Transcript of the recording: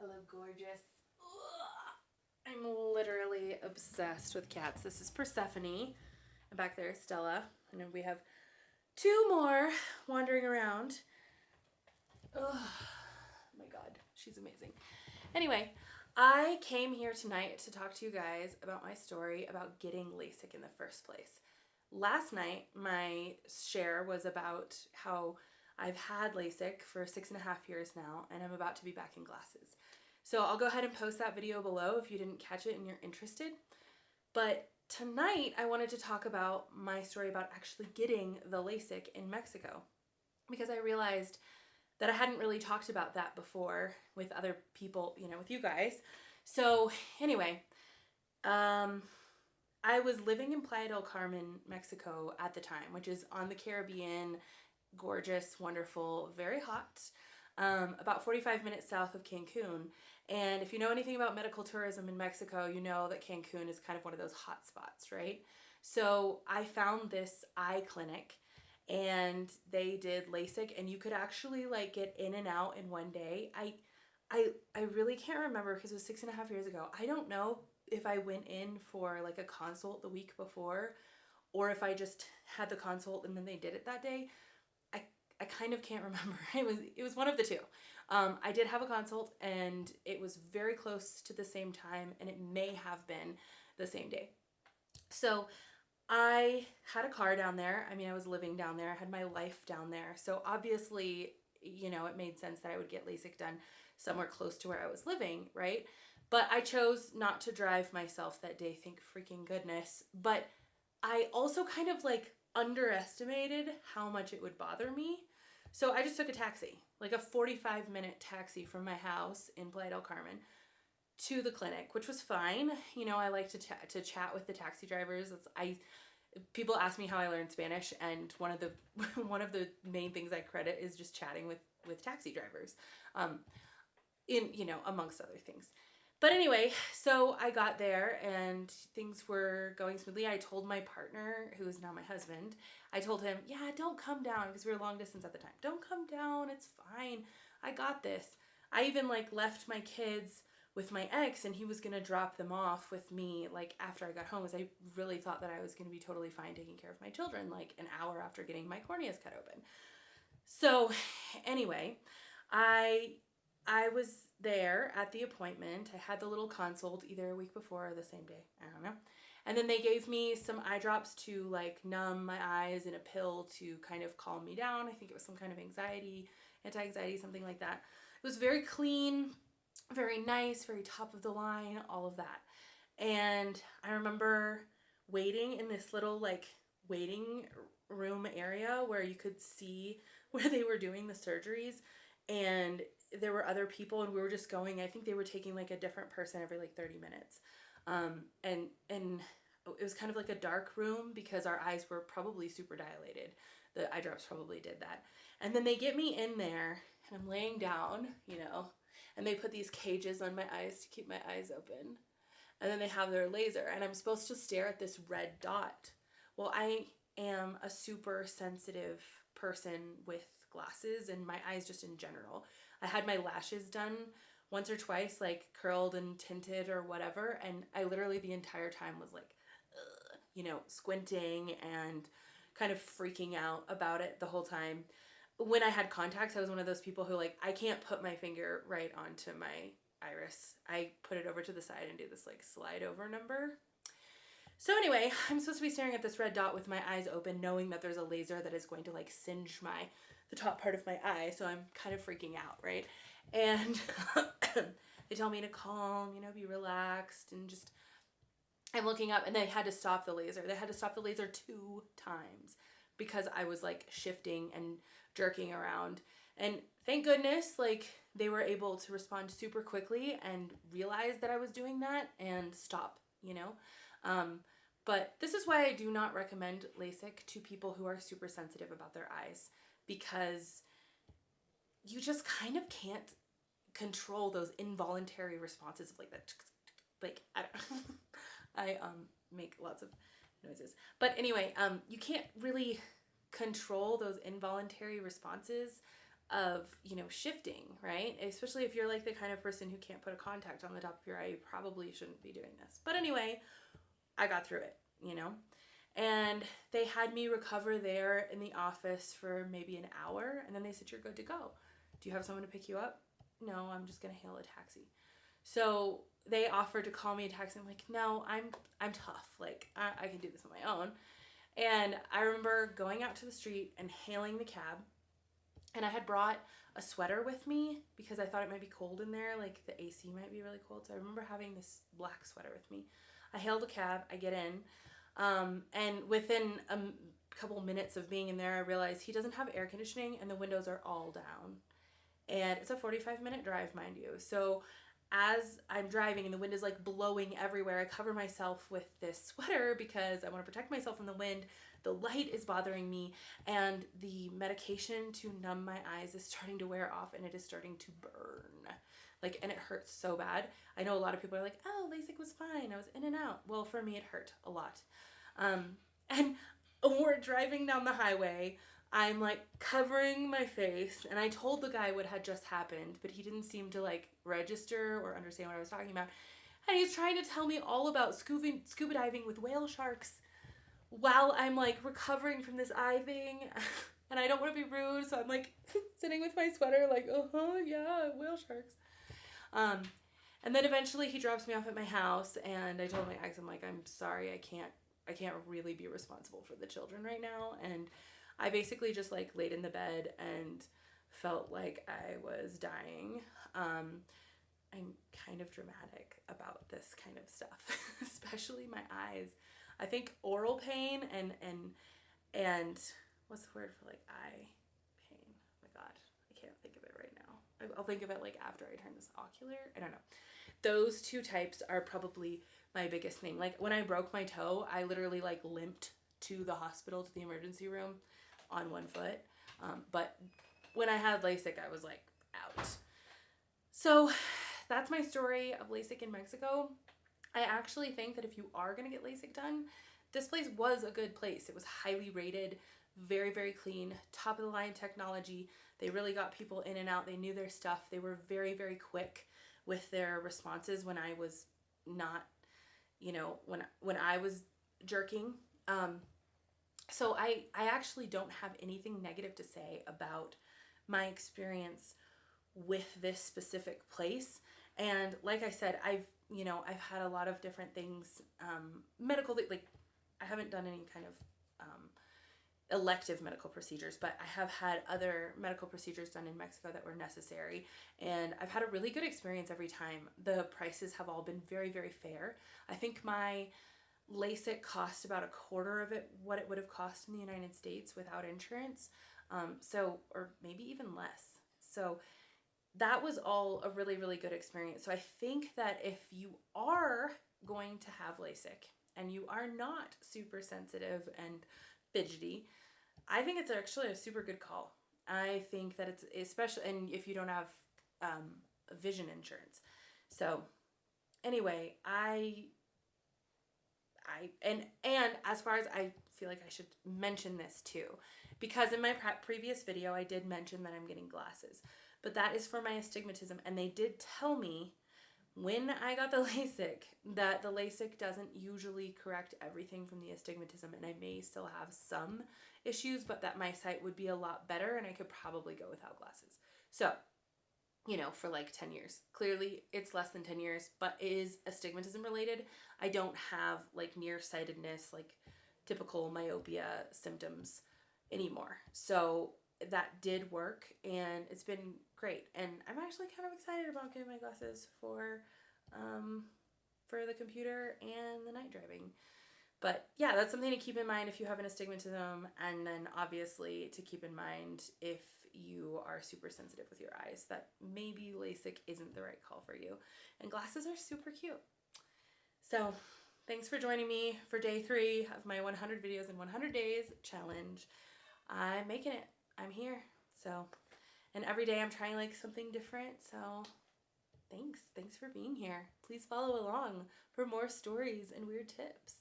look gorgeous. Ugh. I'm literally obsessed with cats. This is Persephone, and back there is Stella. And then we have two more wandering around. Oh my god, she's amazing. Anyway, I came here tonight to talk to you guys about my story about getting LASIK in the first place. Last night, my share was about how I've had LASIK for 6.5 years now, and I'm about to be back in glasses. So I'll go ahead and post that video below if you didn't catch it and you're interested. But tonight, I wanted to talk about my story about actually getting the LASIK in Mexico, because I realized that I hadn't really talked about that before with other people, with you guys. So anyway, I was living in Playa del Carmen, Mexico at the time, which is on the Caribbean, gorgeous, wonderful, very hot, about 45 minutes south of Cancun. And if you know anything about medical tourism in Mexico, you know that Cancun is kind of one of those hot spots, right? So I found this eye clinic and they did LASIK, and you could actually like get in and out in one day. I really can't remember because it was 6.5 years ago. I don't know if I went in for like a consult the week before or if I just had the consult and then they did it that day. I kind of can't remember. It was one of the two. I did have a consult and it was very close to the same time, and it may have been the same day. So I had a car down there. I mean, I was living down there. I had my life down there. So obviously, it made sense that I would get LASIK done somewhere close to where I was living, right? But I chose not to drive myself that day, thank freaking goodness. But I also kind of like underestimated how much it would bother me. So I just took a taxi, like a 45-minute taxi from my house in Playa del Carmen to the clinic, which was fine. I like to chat with the taxi drivers. People ask me how I learned Spanish, and one of the main things I credit is just chatting with taxi drivers, amongst other things. But anyway, so I got there and things were going smoothly. I told my partner, who is now my husband, I told him, yeah, don't come down, because we were long distance at the time. Don't come down, it's fine. I got this. I even left my kids with my ex, and he was going to drop them off with me after I got home, because I really thought that I was going to be totally fine taking care of my children an hour after getting my corneas cut open. So anyway, I was there at the appointment. I had the little consult either a week before or the same day. I don't know. And then they gave me some eye drops to numb my eyes and a pill to kind of calm me down. I think it was some kind of anti-anxiety, something like that. It was very clean, very nice, very top of the line, all of that. And I remember waiting in this little waiting room area where you could see where they were doing the surgeries, and there were other people, and we were just going. I think they were taking a different person every 30 minutes. And it was kind of like a dark room because our eyes were probably super dilated. The eye drops probably did that. And then they get me in there and I'm laying down, and they put these cages on my eyes to keep my eyes open. And then they have their laser, and I'm supposed to stare at this red dot. Well, I am a super sensitive person with glasses and my eyes just in general. I had my lashes done once or twice, curled and tinted or whatever, and I literally the entire time was squinting and kind of freaking out about it the whole time. When I had contacts, I was one of those people who I can't put my finger right onto my iris. I put it over to the side and do this slide over number. So anyway, I'm supposed to be staring at this red dot with my eyes open, knowing that there's a laser that is going to singe the top part of my eye. So I'm kind of freaking out, right? And they tell me to calm, be relaxed, and just, I'm looking up, and they had to stop the laser. They had to stop the laser 2 times because I was shifting and jerking around. And thank goodness, they were able to respond super quickly and realize that I was doing that and stop, But this is why I do not recommend LASIK to people who are super sensitive about their eyes, because you just kind of can't control those involuntary responses of that. I make lots of noises. But anyway, you can't really control those involuntary responses shifting, right? Especially if you're like the kind of person who can't put a contact on the top of your eye, you probably shouldn't be doing this. But anyway, I got through it. And they had me recover there in the office for maybe an hour, and then they said, you're good to go. Do you have someone to pick you up? No, I'm just gonna hail a taxi. So they offered to call me a taxi. I'm like, no, I'm tough. Like, I can do this on my own. And I remember going out to the street and hailing the cab. And I had brought a sweater with me because I thought it might be cold in there. Like, the AC might be really cold. So I remember having this black sweater with me. I hailed a cab. I get in. And within a couple minutes of being in there, I realized he doesn't have air conditioning and the windows are all down. And it's a 45-minute drive, mind you. So as I'm driving and the wind is like blowing everywhere, I cover myself with this sweater because I want to protect myself from the wind. The light is bothering me, and the medication to numb my eyes is starting to wear off, and it is starting to burn. Like, and it hurts so bad. I know a lot of people are like, oh, LASIK was fine. I was in and out. Well, for me, it hurt a lot. And we're driving down the highway. I'm like covering my face, and I told the guy what had just happened, but he didn't seem to like register or understand what I was talking about. And he's trying to tell me all about scuba diving with whale sharks while I'm like recovering from this eye thing. And I don't want to be rude, so I'm like sitting with my sweater like, yeah, whale sharks. And then eventually he drops me off at my house, and I told my ex, I'm like, I'm sorry, I can't really be responsible for the children right now. And I basically just like laid in the bed and felt like I was dying. I'm kind of dramatic about this kind of stuff, especially my eyes. I think oral pain and what's the word for like eye pain? Oh my God, I can't think of it right now. I'll think of it like after I turn this ocular. I don't know. Those two types are probably my biggest thing. Like when I broke my toe, I literally like limped to the hospital, to the emergency room on one foot. But when I had LASIK, I was like out. So that's my story of LASIK in Mexico. I actually think that if you are going to get LASIK done, this place was a good place. It was highly rated, very, very clean, top of the line technology. They really got people in and out. They knew their stuff. They were very, very quick with their responses when I was not, when I was jerking. So I actually don't have anything negative to say about my experience with this specific place. And like I said, I've had a lot of different things, medical, like I haven't done any kind of elective medical procedures, but I have had other medical procedures done in Mexico that were necessary, and I've had a really good experience every time. The prices have all been very, very fair. I think my LASIK cost about a quarter of what it would have cost in the United States without insurance, or maybe even less. So that was all a really, really good experience. So I think that if you are going to have LASIK and you are not super sensitive and fidgety, I think it's actually a super good call. I think that it's especially, and if you don't have vision insurance. So anyway, and as far as I feel like I should mention this too, because in my previous video I did mention that I'm getting glasses, but that is for my astigmatism, and they did tell me when I got the LASIK that the LASIK doesn't usually correct everything from the astigmatism, and I may still have some issues, but that my sight would be a lot better and I could probably go without glasses. So, for like 10 years. Clearly it's less than 10 years, but it is astigmatism related. I don't have like nearsightedness, like typical myopia symptoms anymore. So that did work, and it's been great. And I'm actually kind of excited about getting my glasses for the computer and the night driving. But yeah, that's something to keep in mind if you have an astigmatism, and then obviously to keep in mind if you are super sensitive with your eyes, that maybe LASIK isn't the right call for you. And glasses are super cute. So thanks for joining me for day 3 of my 100 videos in 100 days challenge. I'm making it. I'm here. So, and every day I'm trying like something different. So thanks for being here. Please follow along for more stories and weird tips.